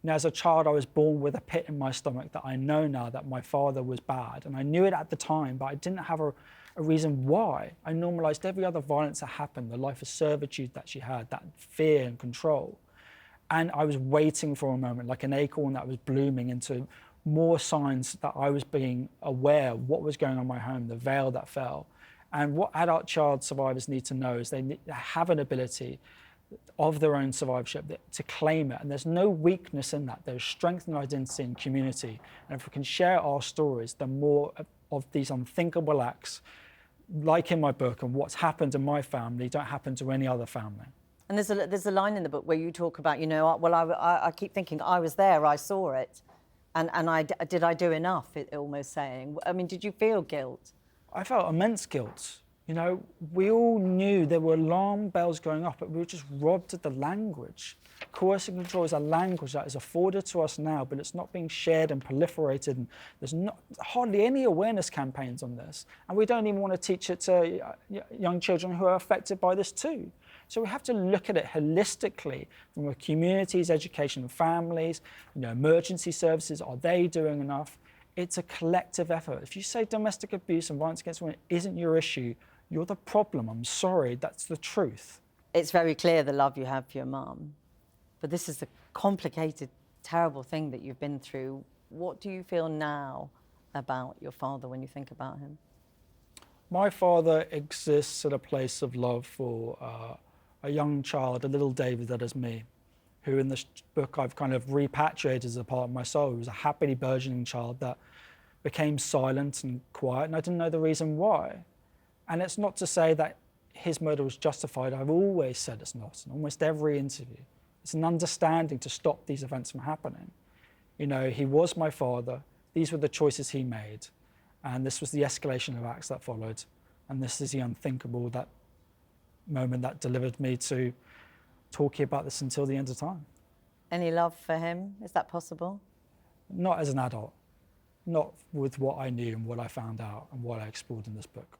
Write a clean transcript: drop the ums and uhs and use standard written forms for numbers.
You know, as a child, I was born with a pit in my stomach that I know now that my father was bad. And I knew it at the time, but I didn't have a reason why. I normalised every other violence that happened, the life of servitude that she had, that fear and control. And I was waiting for a moment, like an acorn that was blooming into more signs that I was being aware of what was going on in my home, the veil that fell. And what adult child survivors need to know is they have an ability of their own survivorship to claim it. And there's no weakness in that. There's strength and identity and community. And if we can share our stories, the more of these unthinkable acts, like in my book, and what's happened in my family, don't happen to any other family. And there's a line in the book where you talk about, you know, well, I keep thinking, I was there, I saw it. And did I do enough, almost saying. I mean, did you feel guilt? I felt immense guilt. You know, we all knew there were alarm bells going off, but we were just robbed of the language. Coercive control is a language that is afforded to us now, but it's not being shared and proliferated. And there's hardly any awareness campaigns on this. And we don't even want to teach it to young children who are affected by this too. So we have to look at it holistically from a community's education, families, you know, emergency services. Are they doing enough? It's a collective effort. If you say domestic abuse and violence against women isn't your issue, you're the problem. I'm sorry, that's the truth. It's very clear the love you have for your mum, but this is a complicated, terrible thing that you've been through. What do you feel now about your father when you think about him? My father exists at a place of love for a young child, a little David that is me, who in this book I've kind of repatriated as a part of my soul. He was a happily burgeoning child that became silent and quiet, and I didn't know the reason why. And it's not to say that his murder was justified. I've always said it's not, in almost every interview. It's an understanding to stop these events from happening. You know, he was my father. These were the choices he made. And this was the escalation of acts that followed. And this is the unthinkable, that moment that delivered me to talking about this until the end of time. Any love for him? Is that possible? Not as an adult. Not with what I knew and what I found out and what I explored in this book.